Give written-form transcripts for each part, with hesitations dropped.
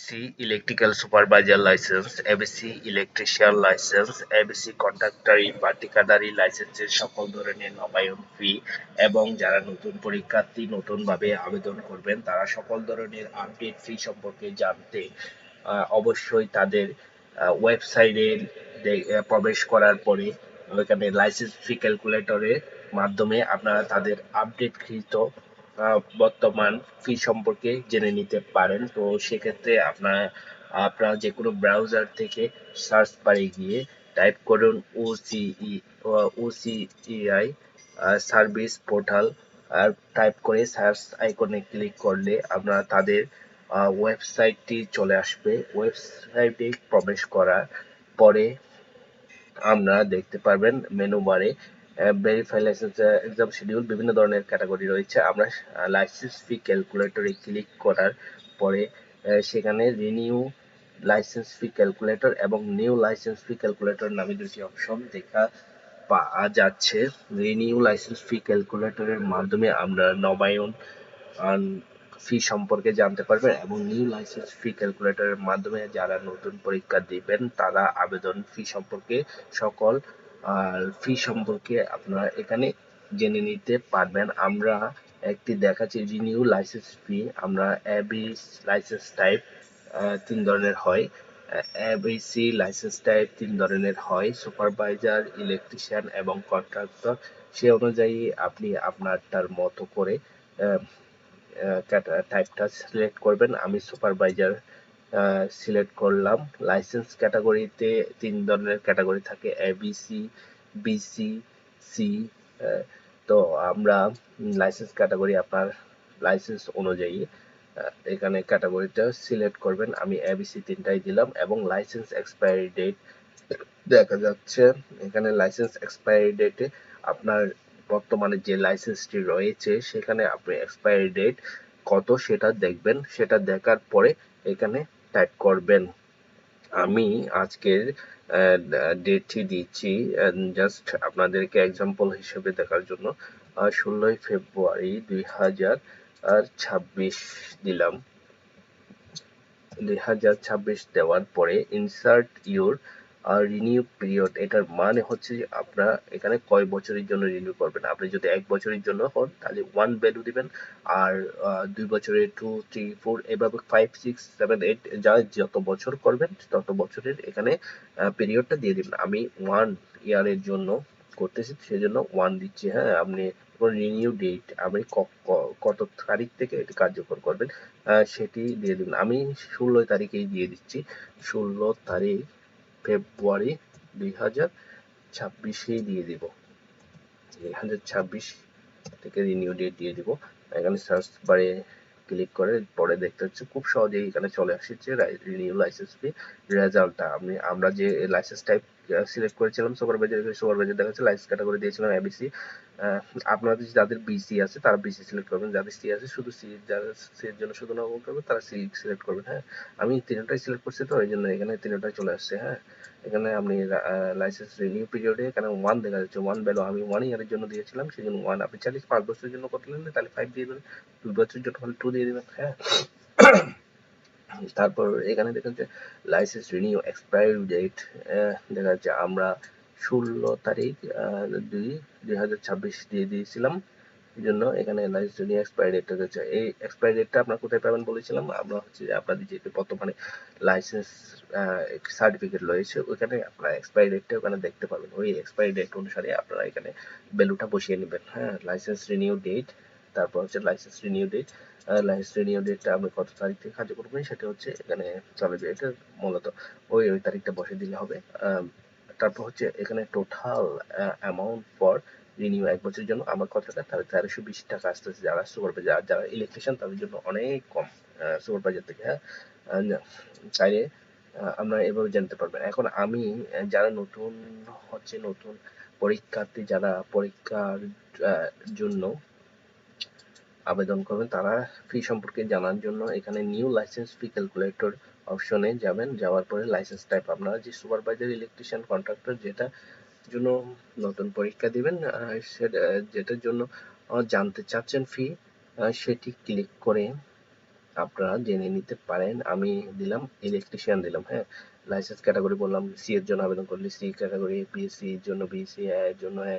ABC electrical supervisor license, ABC electrician license, ABC কন্ট্রাক্টরি বা ঠিকাদারি লাইসেন্সের সকল ধরনের নবায়ন ফি এবং যারা নতুন পরীক্ষার্থী নতুনভাবে আবেদন করবেন তারা সকল ধরনের আপডেট ফি সম্পর্কে জানতে অবশ্যই তাদের ওয়েবসাইটে প্রবেশ করার পরে ওইখানে লাইসেন্স ফি ক্যালকুলেটরের মাধ্যমে আপনারা তাদের আপডেটকৃত বর্তমান ফি সম্পর্কে জেনে নিতে পারেন। তো সেক্ষেত্রে আপনারা যে কোনো ব্রাউজার থেকে সার্চ বারে গিয়ে টাইপ করুন ওসিইআই সার্ভিস পোর্টাল আর টাইপ করে সার্চ আইকনে ক্লিক করলে আপনারা তাদের ওয়েবসাইটটি চলে আসবে। ওয়েবসাইটে প্রবেশ করার পরে আপনারা দেখতে পারবেন মেনু বারে ভেরিফাই লাইসেন্স এক্সাম শিডিউল বিভিন্ন ধরনের ক্যাটাগরি রয়েছে। আমরা লাইসেন্স ফি ক্যালকুলেটরে ক্লিক করার পরে সেখানে রিনিউ লাইসেন্স ফি ক্যালকুলেটর এবং নিউ লাইসেন্স ফি ক্যালকুলেটর নামে দুটি অপশন দেখা পাওয়া যাচ্ছে। রিনিউ লাইসেন্স ফি ক্যালকুলেটরের মাধ্যমে আমরা নবায়ন ফি সম্পর্কে জানতে পারবেন এবং নিউ লাইসেন্স ফি ক্যালকুলেটরের মাধ্যমে যারা নতুন পরীক্ষা দিবেন তারা আবেদন ফি সম্পর্কে সকল ফি সম্পর্কে আপনারা এখানে জেনে নিতে পারবেন। আমরা একটি দেখাচ্ছি রিনিউ লাইসেন্স ফি। আমরা এবিস লাইসেন্স টাইপ তিন ধরনের হয়। এবিসি লাইসেন্স টাইপ তিন ধরনের হয়, সুপারভাইজার, ইলেকট্রিশিয়ান এবং কন্ট্রাক্টর। সে অনুযায়ী আপনি আপনারটার মতো করে টাইপটা সিলেক্ট করবেন। আমি সুপারভাইজার সিলেক্ট করলাম। লাইসেন্স ক্যাটাগরিতে তিন ধরনের ক্যাটাগরি থাকে, এবিসি, বিসি, সি। তো আমরা লাইসেন্স ক্যাটাগরি আপনার লাইসেন্স অনুযায়ী এখানে ক্যাটাগরিটা সিলেক্ট করবেন। আমি এবিসি তিনটাই দিলাম এবং লাইসেন্স এক্সপায়ারি ডেট দেখা যাচ্ছে। এখানে লাইসেন্স এক্সপায়ারি ডেটে আপনার বর্তমানে যে লাইসেন্সটি রয়েছে সেখানে আপনি এক্সপায়ারি ডেট কত সেটা দেখবেন। সেটা দেখার পরে এখানে টাইপ করবেন। আমি আজকের ডেটটি দিচ্ছি জাস্ট আপনাদেরকে এক্সাম্পল হিসেবে দেখার জন্য। 16ই ফেব্রুয়ারি 2026 দিলাম। 2026 দেওয়ার পরে ইনসার্ট ইউর রিনিউ পিরিয়ড। এটার মানে হচ্ছে যে আপনারা এখানে কয় বছরের জন্য রিনিউ করবেন। আপনি যদি 1 বছরের জন্য হন তাহলে 1 ভ্যালু দিবেন, আর 2 বছরের 2, 3, 4 এভাবে 5, 6, 7, 8 যত বছর করবেন তত বছরের এখানে পিরিয়ডটা দিয়ে দিবেন। আমি 1 ইয়ারের জন্য করতেছি সেজন্য 1 দিচ্ছি। হ্যাঁ, আপনি রিনিউ ডেট আপনি কত তারিখ থেকে এটি কার্যকর করবেন সেটি দিয়ে দিবেন। আমি 16 তারিখেই দিয়ে দিচ্ছি। 16 তারিখ ফেব্রুয়ারি 2026 দিয়ে দিব। 2026 থেকে রিনিউ ডেট দিয়ে দিব। এখানে সার্চ বারে ক্লিক করে পরে দেখতে হচ্ছে খুব সহজেই এখানে চলে আসছে রিনিউ লাইসেন্স ফি রেজাল্টটা। আমরা যে লাইসেন্স টাইপ সিলেক্ট করেছিলাম সুপারভাইজার দেখাচ্ছে, লাইসেন্স ক্যাটাগরি দিয়েছিলাম এবিসি। আপনাদের যাদের বিসি আছে তারা বিসি সিলেক্ট করবেন, যাদের সি আছে শুধু সি, যারা সি এর জন্য শুধু নবম করবেন তারা সি সিলেক্ট করবেন। হ্যাঁ, আমি তিনটাই সিলেক্ট করছি তো এই জন্য এখানে তিনটাই চলে আসছে। হ্যাঁ, এখানে আপনি লাইসেন্স রিনিউ পিরিয়ডে এখানে 1 দেখা যাচ্ছে। 1 ভ্যালু আমি 1 ইয়ারের জন্য দিয়েছিলাম সেজন্য 1। আপনি চাইলে 5 বছরের জন্য করতে নিলে তাহলে 5 দিয়ে দেবেন, 2 বছরের জন্য হলে 2 দিয়ে দেবেন। হ্যাঁ, তারপর এখানে দেখেন যে লাইসেন্স রিনিউ এক্সপায়ারি ডেট দেখা যাচ্ছে আমরা 16 তারিখ 2026 দিয়ে দিয়েছিলাম। এই জন্য এখানে লাইসেন্স রিনিউ এক্সপায়ারি ডেটটা হচ্ছে। এই এক্সপায়ারি ডেটটা আপনারা কোথায় পাবেন বলেছিলাম, আমরা হচ্ছে যে আপনাদের যে বর্তমানে লাইসেন্স সার্টিফিকেট রয়েছে ওইখানে আপনারা এক্সপায়ারি ডেটটা ওখানে দেখতে পাবেন। ওই এক্সপায়ারি ডেট অনুসারে আপনারা এখানে ভ্যালুটা বসিয়ে নেবেন। হ্যাঁ, লাইসেন্স রিনিউ ডেট, তারপর হচ্ছে license renew date. License renew ডেটটা আপনি কত তারিখ থেকে কার্যকর করবেন সেটা হচ্ছে এখানে চলে যায়। এটা মূলত ওই তারিখটা বসিয়ে দিলে হবে। তারপর হচ্ছে এখানে টোটাল অ্যামাউন্ট ফর রিনিউ 1 বছরের জন্য আমার কথাটা তাহলে 1320 টাকা আসতেছে। যারা সুপারভাইজার, যারা ইলেকট্রিশিয়ান তাদের জন্য অনেক কম সুপারভাইজার থেকে। হ্যাঁ, চাইলে আমরা এভাবে জানতে পারবেন। এখন আমি যারা নতুন পরীক্ষার্থী যারা পরীক্ষার জন্য আবেদন করবেন তারা ফি সম্পর্কে জানার জন্য এখানে নিউ লাইসেন্স ফি ক্যালকুলেটর অপশনে যাবেন। যাওয়ার পরে লাইসেন্স টাইপ আপনারা যে সুপারভাইজার, ইলেকট্রিশিয়ান, কন্ট্রাক্টর যেটা জন্য নতুন পরীক্ষা দিবেন যেটার জন্য জানতে চাচ্ছেন ফি সেটি ক্লিক করে আপনারা জেনে নিতে পারেন। আমি দিলাম ইলেকট্রিশিয়ান দিলাম, হ্যাঁ। লাইসেন্স ক্যাটাগরি বললাম সি এর জন্য আবেদন করলে সি ক্যাটাগরি, বিএসসি এর জন্য বিএসসি, এ এর জন্য এ,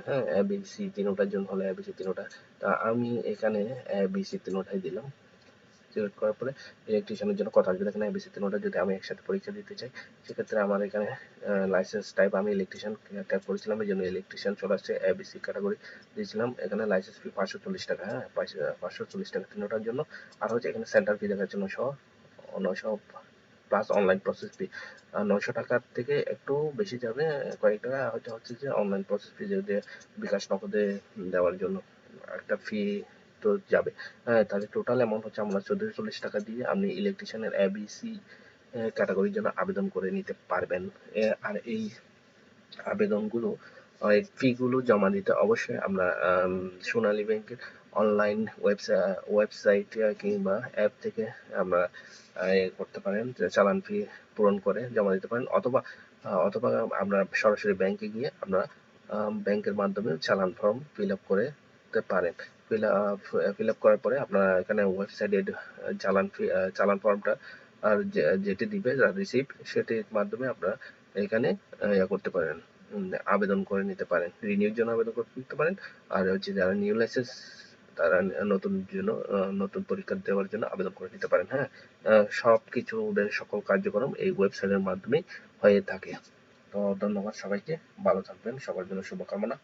হ্যাঁ, এবিসি তিনোটার জন্য হলে এবিসি তিনোটা। তা আমি এখানে এবিসি তিনোটাই দিলাম। সিলেক্ট করার পরে ইলেকট্রিশিয়ানের জন্য কথা আসবে। দেখেন এবিসি তিনোটা যদি আমি একসাথে পরীক্ষা দিতে চাই, সেক্ষেত্রে আমার এখানে লাইসেন্স টাইপ আমি ইলেকট্রিশিয়ান ট্যাপ করেছিলাম, এই জন্য ইলেকট্রিশিয়ান চলে আসছে। এবিসি ক্যাটাগরি দিয়েছিলাম, এখানে লাইসেন্স ফি 540 টাকা, হ্যাঁ, 540 টাকা তিনোটার জন্য। আর হচ্ছে এখানে সেন্টার ফি দেখাচ্ছে 900 প্লাস অনলাইন প্রসেস ফি। 900 টাকার থেকে একটু বেশি যাবে, কয়েক টাকা হচ্ছে যে অনলাইন প্রসেস ফি, যে বিকাশ নগদে দেওয়ার জন্য একটা ফি তো যাবে। হ্যাঁ, তাহলে টোটাল অ্যামাউন্ট হচ্ছে আমরা 1440 টাকা দিয়ে আপনি ইলেকট্রিশিয়ানের এবিসি ক্যাটাগরির জন্য আবেদন করে নিতে পারবেন। আর এই আবেদনগুলো, ফি গুলো জমা দিতে অবশ্যই আমরা সোনালী ব্যাংকের অনলাইন ওয়েবসাইট কিংবা অ্যাপ থেকে আমরা করতে পারেন, যে চালান ফি পূরণ করে জমা দিতে পারেন, অথবা আমরা সরাসরি ব্যাংকে গিয়ে আমরা ব্যাংকের মাধ্যমে চালান ফর্ম ফিল আপ করে দিতে পারেন। ফিল আপ করার পরে আপনারা এখানে ওয়েবসাইটে চালান ফর্মটা আর যেটি দিবে রিসিপ্ট, সেটির মাধ্যমে আপনারা এখানে করতে পারেন, আবেদন করে নিতে পারেন, রিনিউর জন্য আবেদন করতে নিতে পারেন। আর হচ্ছে যারা নিউ লাইসেন্স, তারা নতুন পরীক্ষা দেওয়ার জন্য আবেদন করে নিতে পারেন, হ্যাঁ। সব কিছু ওদের সকল কার্যক্রম এই ওয়েবসাইটের মাধ্যমে হয়ে থাকে। তো ধন্যবাদ সবাইকে, ভালো থাকবেন, সবার জন্য শুভকামনা।